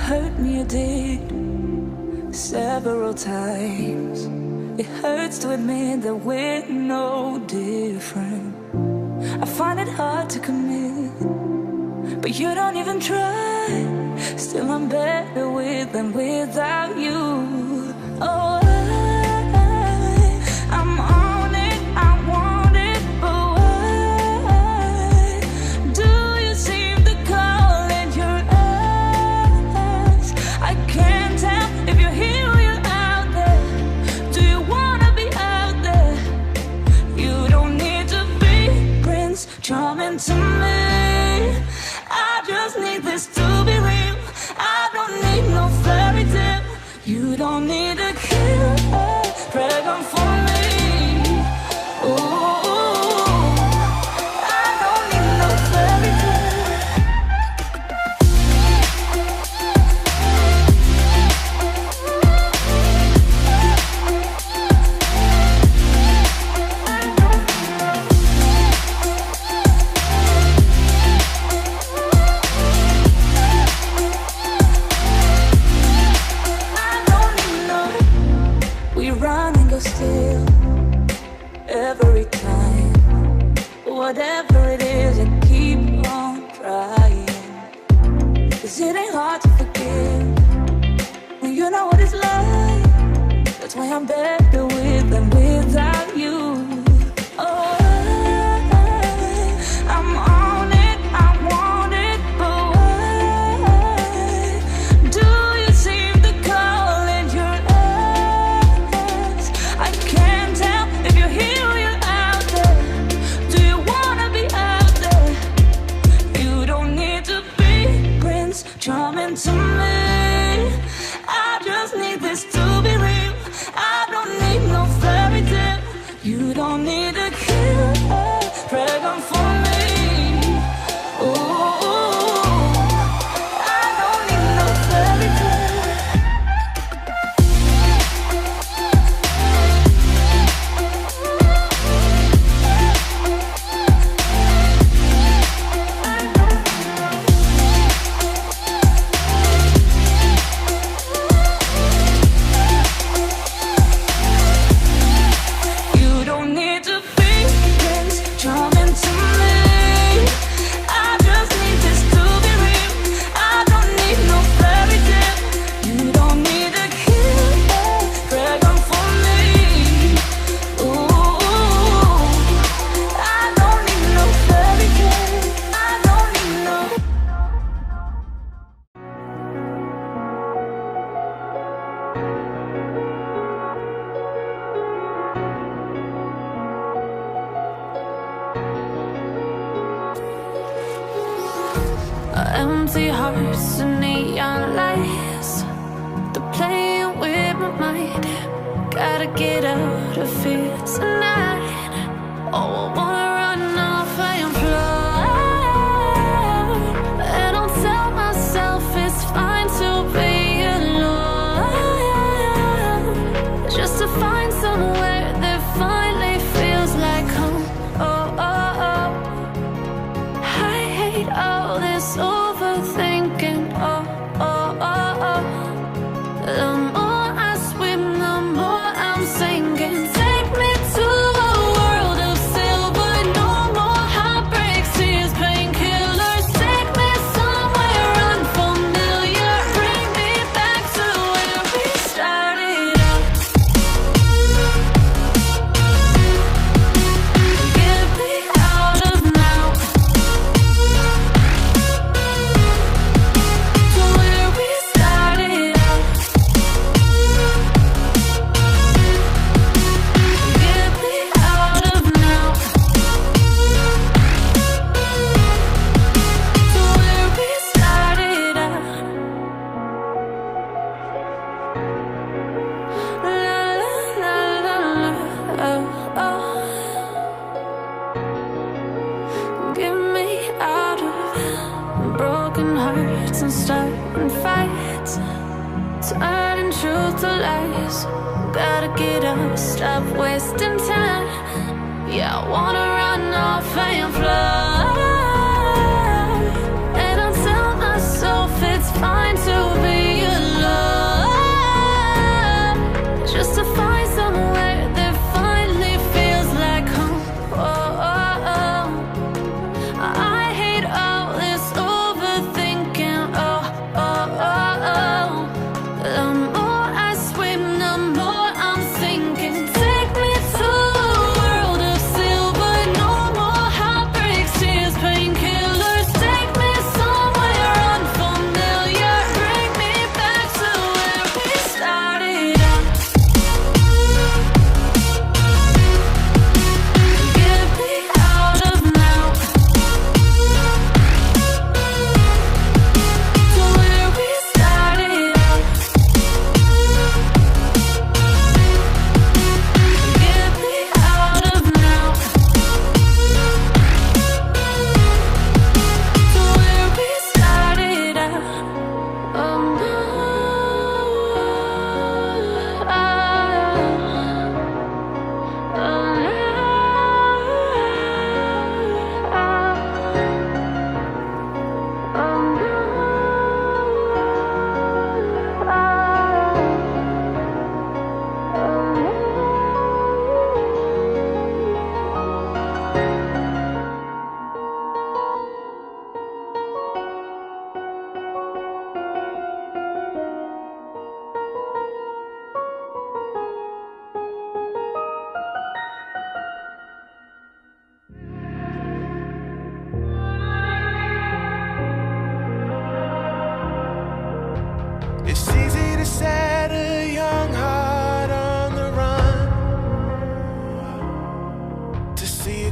hurt me, you did, several times. It hurts to admit that we're no different. I find it hard to commit, but you don't even try. Still I'm better with than without you. Oh, I'm on it, I want it, but why do you seem to call in your eyes? I can't tell if you're here or you're out there. Do you wanna be out there? You don't need to be Prince Charming to me. I just need this to be real. I don't need no fairy tale. You don't need to kill a dragon for me. Ooh, I don't need no fairy tale. Still, every time, whatever it is, I keep on trying. 'Cause it ain't hard to forgive when you know what it's like. That's why I'm better with than without you. Oh, I'm on it, I want it, but why do you seem to call in your eyes? I can't tell if you're here or you're out there. Do you wanna be out there? You don't need to be Prince Charming to me. I just need this to be real. I don't need no fairy tale. You don't need to kill a dragon for me. Ooh, I don't need no fairy tale. You don't need to be Prince Charming to me. I just need this to be real. I don't need no fairy tale. You don't need to kill a dragon for me. Ooh, I don't need no fairy tale. I don't need no. Empty hearts and neon lights, they're playing with my mind. Gotta get out of here tonight. Oh, I wanna run off and fly. And I'll tell myself it's fine to be alone, just to find somewhere that finally feels like home. Oh, oh, oh. I hate all this overthinking. Oh, oh, oh, oh. The more I swim, the more I'm sinking. Take me to a world of silver. No more heartbreaks, tears, painkillers. Take me somewhere unfamiliar. Bring me back to where we started out. Get me out of now. To where we started out. Get me out of now. To where we started out. La la la la la. Oh, oh. Get me out of broken hearts and starting fights, turning truth to lies. Gotta get up, stop wasting time. Yeah, I wanna run off and fly. And I'll tell myself it's fine to be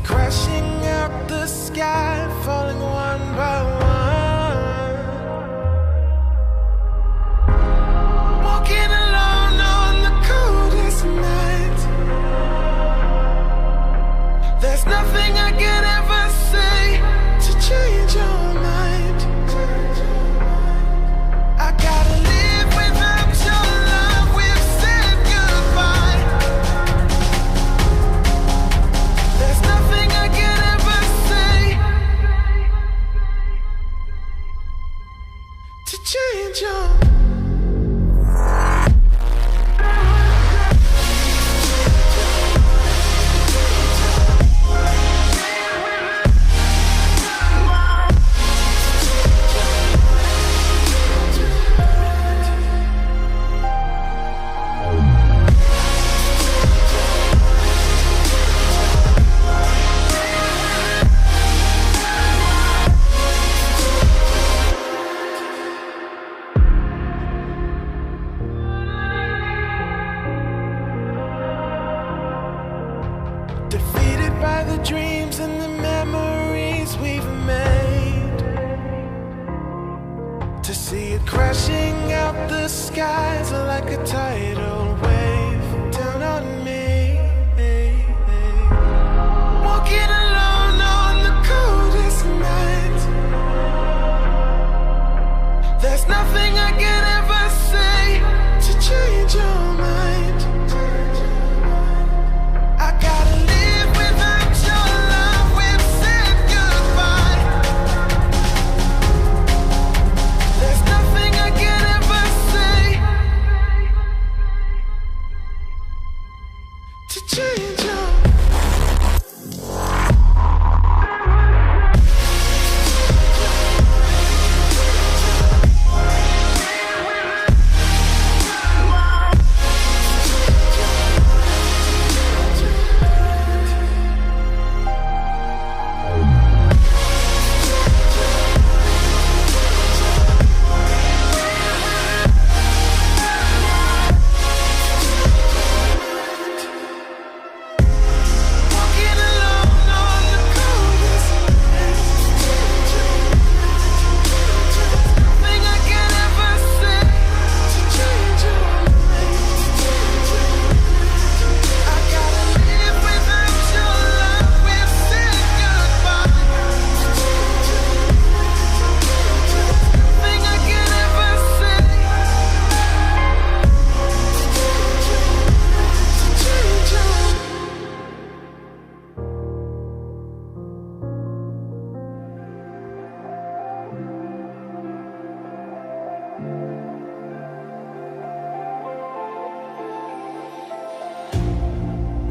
it crashing out the sky, falling one by one. Walking alone on the coldest night. There's nothing I can ever say to change your mind. I gotta live without your love. We've said goodbye. There's nothing I can ever say to change your mind. Defeated by the dreams and the memories we've made. To see it crashing out the skies like a tidal wave down on me. Walking alone on the coldest night. There's nothing I can ever say to change your mind. I gotta live without your love. We've said goodbye. There's nothing I can ever say to change your mind.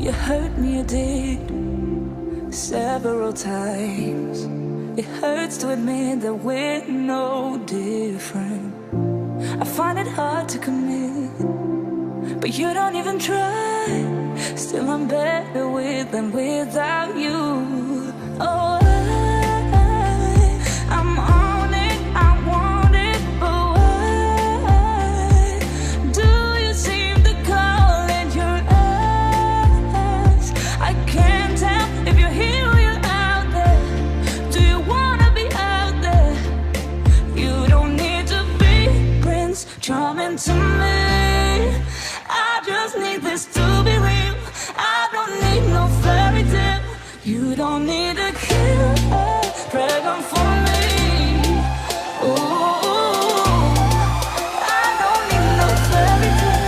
You hurt me, you did, several times. It hurts to admit that we're no different. I find it hard to commit, but you don't even try. Still I'm better with than without you. Oh, I'm on it, I want it, but why do you seem to call in your eyes? I can't tell if you're here or you're out there. Do you wanna be out there? You don't need to be Prince Charming to me. I just need this to be real. I don't need no fairy tale. You don't need a kill a dragon for me. Ooh, I don't need no fairy tale.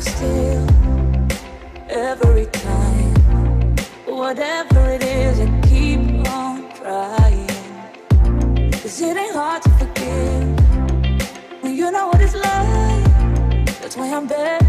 Still, every time, whatever it is, I keep on trying. 'Cause it ain't hard to forgive when you know what it's like. That's why I'm better